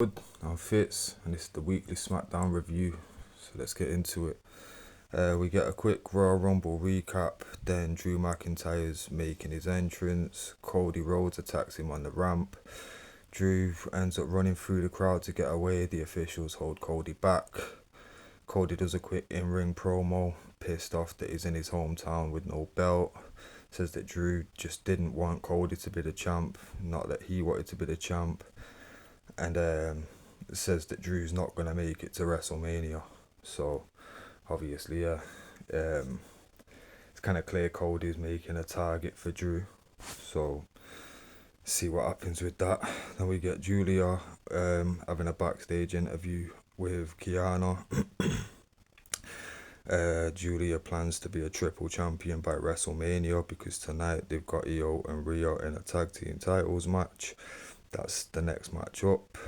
Good, I'm Fitz, and this is the weekly Smackdown review. So let's get into it. We get a quick Royal Rumble recap, then Drew McIntyre's making his entrance. Cody Rhodes attacks him on the ramp. Drew ends up running through the crowd to get away. The officials hold Cody back. Cody does a quick in-ring promo, pissed off that he's in his hometown with no belt. Says that Drew just didn't want Cody to be the champ, not that he wanted to be the champ. And says that Drew's not going to make it to WrestleMania. So, obviously, it's kind of clear Cody's making a target for Drew. So, see what happens with that. Then we get Julia having a backstage interview with Kiana. Julia plans to be a triple champion by WrestleMania because tonight they've got Io and Rhea in a tag team titles match. That's the next match up.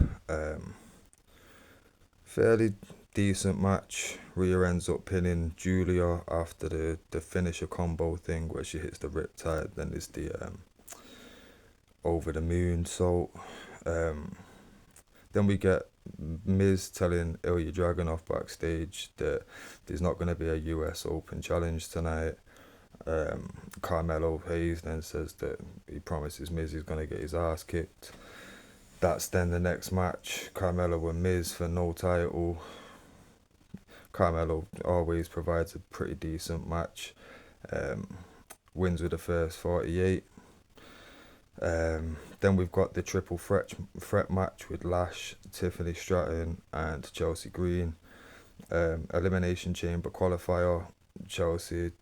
Fairly decent match. Rhea ends up pinning Julia after the finisher combo thing where she hits the riptide. Then there's the over the moon. So then we get Miz telling Ilya Dragunov backstage that there's not going to be a US Open challenge tonight. Carmelo Hayes then says that he promises Miz is going to get his ass kicked. That's then the next match, Carmelo and Miz for no title. Carmelo always provides a pretty decent match. Wins with the first 48. Then we've got the triple threat match with Lash, Tiffany Stratton and Chelsea Green. Elimination Chamber qualifier. Chelsea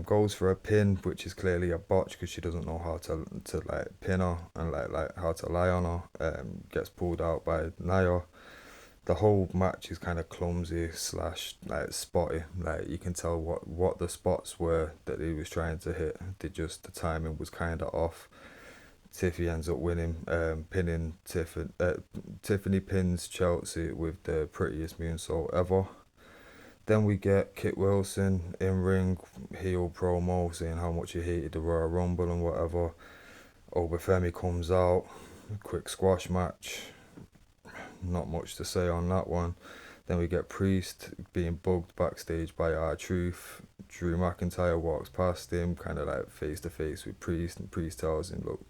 goes for a pin, which is clearly a botch because she doesn't know how to like pin her and like how to lie on her. Gets pulled out by Nia. The whole match is kind of clumsy slash like spotty. Like you can tell what the spots were that he was trying to hit. The timing was kind of off. Tiffy ends up winning, pinning Tiffany. Tiffany pins Chelsea with the prettiest moonsault ever. Then we get Kit Wilson in ring heel promo saying how much he hated the Royal Rumble and whatever. Obafemi comes out, quick squash match. Not much to say on that one. Then we get Priest being bugged backstage by R-Truth. Drew McIntyre walks past him, kind of like face to face with Priest, and Priest tells him, "Look,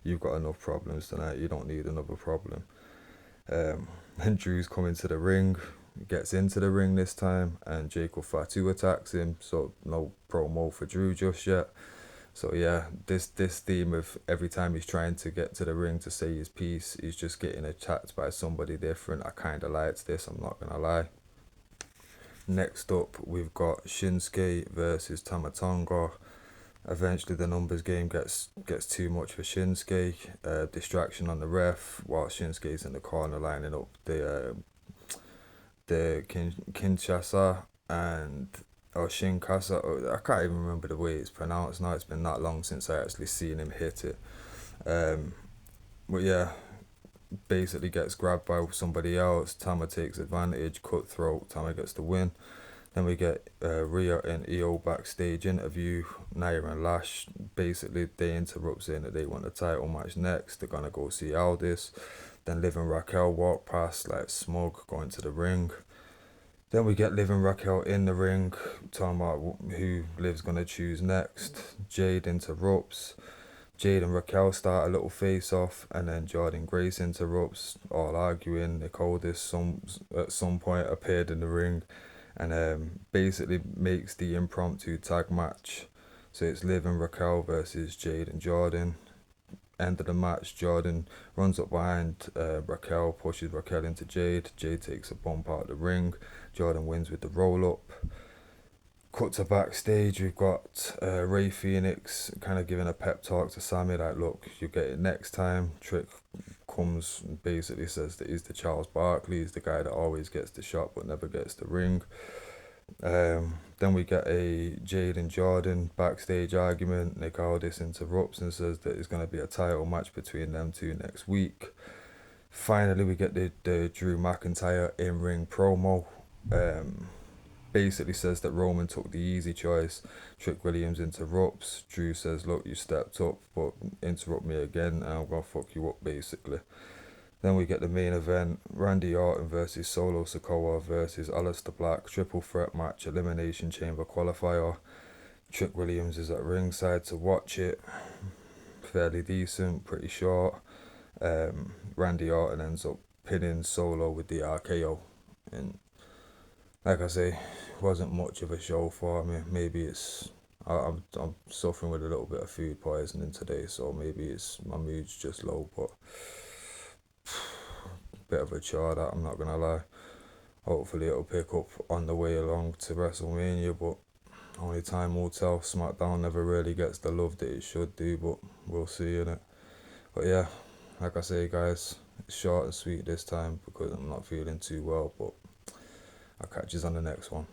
you've got enough problems tonight. You don't need another problem." And Drew's coming to the ring. Gets into the ring this time, and Jacob Fatu attacks him. So no promo for Drew just yet. So yeah, this theme of every time he's trying to get to the ring to say his piece, he's just getting attacked by somebody different. I kind of liked this, I'm not gonna lie. Next up, we've got Shinsuke versus Tama Tonga. Eventually, the numbers game gets too much for Shinsuke. Distraction on the ref while Shinsuke's in the corner lining up the Kinshasa and or Shinkasa. I can't even remember the way it's pronounced now. It's been that long since I actually seen him hit it. But yeah, basically gets grabbed by somebody else. Tama takes advantage, cutthroat. Tama gets the win. Then we get Rhea and Io backstage interview. Nia and Lash, basically they interrupt saying that they want a title match next. They're gonna go see Aldis. Then Liv and Raquel walk past like smug, going to the ring. Then we get Liv and Raquel in the ring, talking about who Liv's gonna choose next. Jade interrupts. Jade and Raquel start a little face off, and then Jordan Grace interrupts, all arguing. Nick Aldis at some point appeared in the ring and basically makes the impromptu tag match. So it's Liv and Raquel versus Jade and Jordan. End of the match, Jordan runs up behind Raquel, pushes Raquel into Jade. Jade takes a bump out of the ring. Jordan wins with the roll up. Cut to backstage, we've got Ray Phoenix kind of giving a pep talk to Sammy, like, look, you get it next time. Trick comes and basically says that he's the Charles Barkley, he's the guy that always gets the shot but never gets the ring. Then we get a Jade and Jordan backstage argument. Nick Aldis interrupts and says that it's going to be a title match between them two next week. Finally, we get the Drew McIntyre in-ring promo. Basically says that Roman took the easy choice. Trick Williams interrupts. Drew says, look, you stepped up, but interrupt me again and I'm going to fuck you up, basically. Then we get the main event, Randy Orton versus Solo Sikoa versus Aleister Black, triple threat match, Elimination Chamber qualifier. Trick Williams is at ringside to watch it. Fairly decent, pretty short. Randy Orton ends up pinning Solo with the RKO. And like I say, wasn't much of a show for me. Maybe it's I'm suffering with a little bit of food poisoning today, so maybe it's my mood's just low, but bit of a chore that, I'm not gonna lie. Hopefully it'll pick up on the way along to WrestleMania, but only time will tell. Smackdown never really gets the love that it should do, but we'll see innit. But yeah, like I say guys, it's short and sweet this time because I'm not feeling too well, but I'll catch you on the next one.